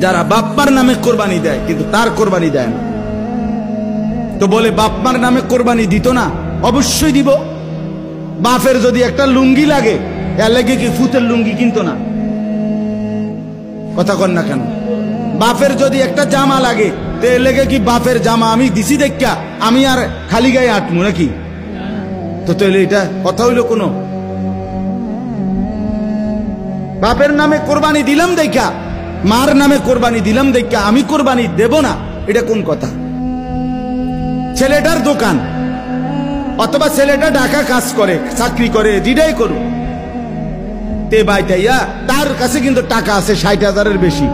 যারা বাপ্পার নামে কোরবানি দেয় কিন্তু তার কোরবানি দেয় না। তো বলে বাপ্পার নামে কোরবানি দিত না, অবশ্যই দিব। বাপের যদি একটা লুঙ্গি লাগে, এর লাগে কি ফুতের লুঙ্গি কিনতো না? কথা কন না কেন? বাপের যদি একটা জামা লাগে, তো এর লেগে কি বাপের জামা আমি দিছি দেখা আমি আর খালি গায়ে আটমু নাকি? তো তাহলে এটা কথা হইল কোনো? বাপের নামে কোরবানি দিলাম দেখা, মার নামে কোরবানি দিলাম দেখা আমি কোরবানি দেব না, এটা কোন কথা? ছেলেটার দোকান অথবা ছেলেটা ঢাকা কাজ করে, চাকরি করে, যেটাই করুক, তে বাইতাইয়া তার কাছে কিন্তু টাকা আছে 60,000-এর বেশি,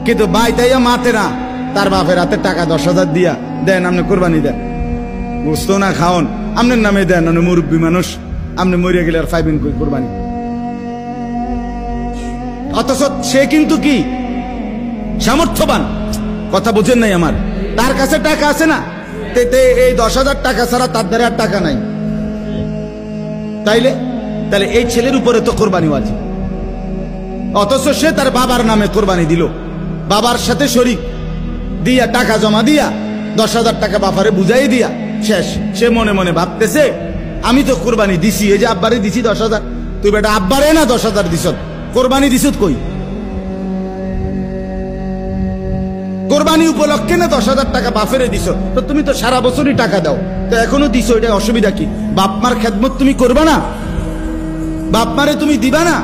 কিন্তু বাইতাইয়া মাতে না, তার বাপের হাতে টাকা 10,000 দিয়া দেন আপনি কোরবানি দেন, বুঝতো না খাওন আপনার নামে দেন, মুরব্বী মানুষ আপনি মরিয়া গেলে আর পাইবেন কই কোরবানি? অথচ সে কিন্তু কি সামর্থ্যবান, কথা বোঝেন নাই আমার, তার কাছে টাকা আছে না, এই 10,000 টাকা ছাড়া তার দ্বারা আর টাকা নাই। তাইলে এই ছেলের উপরে তো কোরবানি ওয়াজিব, অথচ সে তার বাবার নামে কোরবানি দিল, বাবার সাথে শরীক দিয়া টাকা জমা দিয়া 10,000 টাকা বাপারে বুঝাই দিয়া শেষ। সে মনে মনে ভাবতেছে আমি তো কোরবানি দিছি, এই যে আব্বারে দিছি 10,000, তুই বেটা আব্বারে না 10,000 দিছ, কোরবানি দিছ কই? কোরবানি উপলক্ষে না 10,000 টাকা বাপেরে দিছ, তো তুমি তো সারা বছরই টাকা দাও, তো এখনো দিছো, এটা অসুবিধা কি? বাপ মার খেদমত তুমি করবা না? বাপ মারে তুমি দিবা না?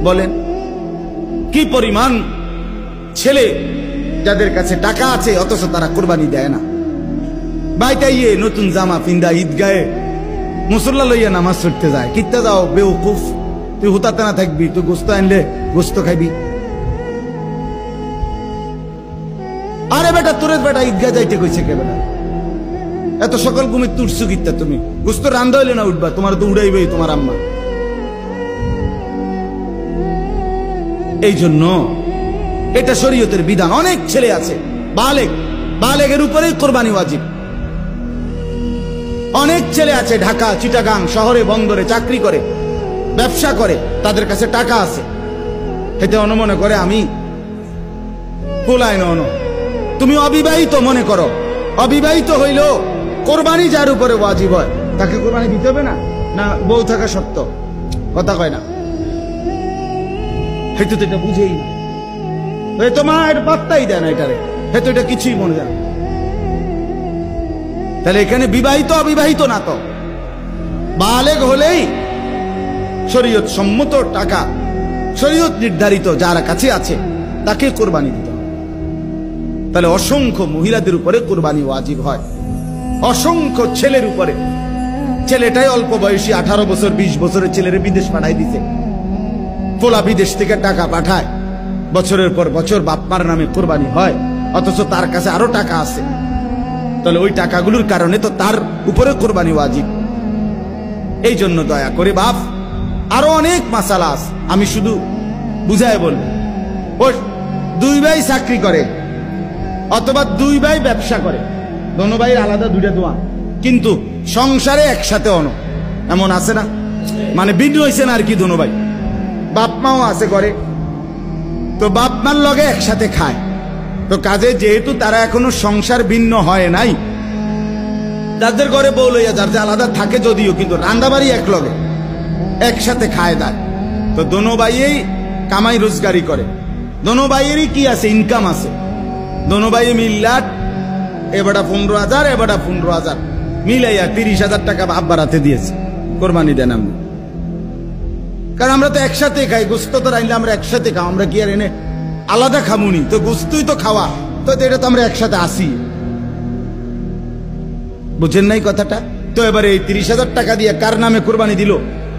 বলেন কি পরিমাণ ছেলে যাদের কাছে টাকা আছে অথচ তারা কোরবানি দেয় না। বাইটাইয়ে নতুন জামা পিন্দা ঈদগাহে মুসল্লা লইয়া নামাজ পড়তে যায়, কিত্তা যাও বেউকুফ, তুই হুতাতে না থাকবি, তুই গোস্ত আনলে গোস্ত খাইবি। আরে বেটা তোরে বেটা ঈদগাহ যাইতে কইছে কে বেটা? এত সকাল ঘুমে তুরছু কিত্তা তুমি? গোস্ত রান্ধা হইলে না উঠবা, তোমার তো উড়াইবেই তোমার আম্মা। এই জন্য এটা শরীয়তের বিধান। অনেক ছেলে আছে বালেগের উপরেই কোরবানি ওয়াজিব। অনেক ছেলে আছে ঢাকা, চিটাগাং শহরে, বন্দরে চাকরি করে, ব্যবসা করে, তাদের কাছে টাকা আছে, এতে মনে করে আমি পোলাই নন। তুমি অবিবাহিত মনে করো, অবিবাহিত হইল কোরবানি যার উপরে ওয়াজিব হয় তাকে কোরবানি দিতে হবে না? না বউ থাকা সত্য? কথা কয় না, হয়তো তো এটা বুঝেই না, হয়তো মা এটা পাত্তাই দেয় না, এটারে হয়তো এটা কিছুই মনে যায়। তাহলে এখানে বিবাহিত অবিবাহিত না, তো বালেগ হলেই শরীয়ত সম্মত টাকা, শরীয়ত নির্ধারিত যার কাছে আছে তাকে কোরবানি দিতে হবে। তাহলে অসংখ্য মহিলাদের উপরে কোরবানি ওয়াজিব হয়, অসংখ্য ছেলের উপরে। ছেলেটাই অল্প বয়সী 18 বছর 20 বছরের ছেলের বিদেশ পাঠাই দিছে, পোলা বিদেশ থেকে টাকা পাঠায়, বছরের পর বছর বাপমার নামে কোরবানি হয়, অথচ তার কাছে আরো টাকা আছে। তাহলে ওই টাকাগুলোর কারণে তো তার উপরে কোরবানি ওয়াজিব। এই জন্য দয়া করে বাপ, আরো অনেক মাসালা আছে, আমি শুধু বুঝায় বলবো। ওই 2 ভাই চাকরি করে অথবা 2 ভাই ব্যবসা করে, দোনো ভাইয়ের আলাদা 2টা দোয়া, কিন্তু সংসারে একসাথে অন, এমন আছে না? মানে ভিন্ন হয়েছে না আর কি, দোনো ভাই বাপ মাও আছে করে, তো বাপ মার লগে একসাথে খায়। তো কাজে যেহেতু তারা এখনো সংসার ভিন্ন হয় নাই, যাদের ঘরে বউ লইয়া যার যে আলাদা থাকে যদিও, কিন্তু রান্দাবাড়ি এক লগে একসাথে খায় দেয়। তো দোনো ভাইয়েই কামাই রোজগারি করে, দোনো ভাইয়েরই কি আছে, ইনকাম আছে। দোনো ভাই মিল্লাট, এবারটা 15,000 এবারটা 15,000 মিলাইয়া 30,000 টাকা আব্বার হাতে দিয়েছে, কোরবানি দেন আমরা। কারণ আমরা তো একসাথে খাই, গোস্ত তো রাইলে আমরা একসাথে খাও, আমরা কি আর এনে আলাদা খামুনি? তো গোস্তই তো খাওয়া, তো এটা তো আমরা একসাথে আসি, বুঝেন নাই কথাটা? তো এবারে এই 30,000 টাকা দিয়ে কার নামে কোরবানি দিল?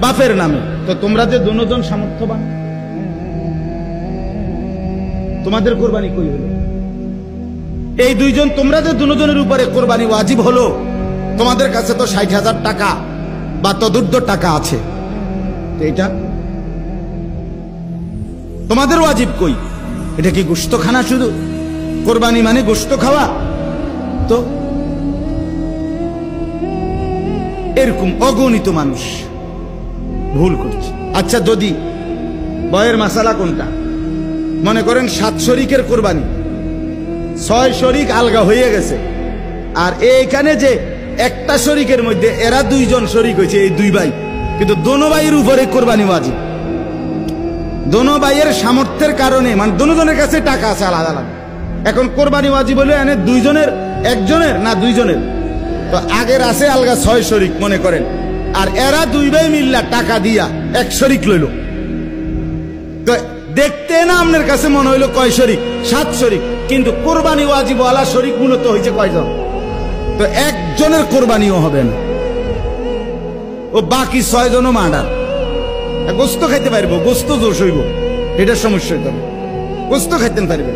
বাপের নামে। তো তোমরা যে দুজন সামর্থ্যবান, তোমাদের কোরবানি কই হলো? এই 2 জন, তোমরা যে দুজনের উপরে কোরবানি ওয়াজিব হলো, তোমাদের কাছে তো 60,000 টাকা বা তদুর্ধ্ব টাকা আছে, তো এটা তোমাদের ওয়াজিব কই? এটা কি গোশত খানা? শুধু কোরবানি মানে গোশত খাওয়া? তো এরকম অগণিত মানুষ ভুল করছে। আচ্ছা, যদি বয়ের মাসালা কোনটা? মনে করেন 7 শরিকের কোরবানি, 6 শরিক আলগা হয়ে গেছে, আর এইখানে যে একটা শরিকের মধ্যে এরা 2 জন শরিক হয়েছে, এই 2 ভাই, কিন্তু দোনো ভাইয়ের উপরে কোরবানি ওয়াজিব। দোনো ভাইয়ের সামর্থ্যের কারণে, মানে দোনো জনের কাছে টাকা আছে আলাদা আলাদা, এখন কোরবানি ওয়াজিব হলে এনে 2 জনের, একজনের না 2 জনের। তো আগের আছে আলগা 6 শরিক মনে করেন, আর এরা 2 ভাই মিল্লা টাকা দিয়া 1 শরিক লইল। তো দেখতে না আপনার কাছে মনে হইলো কয় শরিক? 7 শরিক, কিন্তু কোরবানি ওয়াজিব ওয়ালা শরিক মূলত হয়েছে কয়জন? তো একজনের কোরবানিও হবে না, ও বাকি 6 জনও মার্ডার। গোস্ত খাইতে পারবো, গোস্ত দোষ হইব, এটার সমস্যা হইতে হবে, গোস্ত খাইতে পারবে।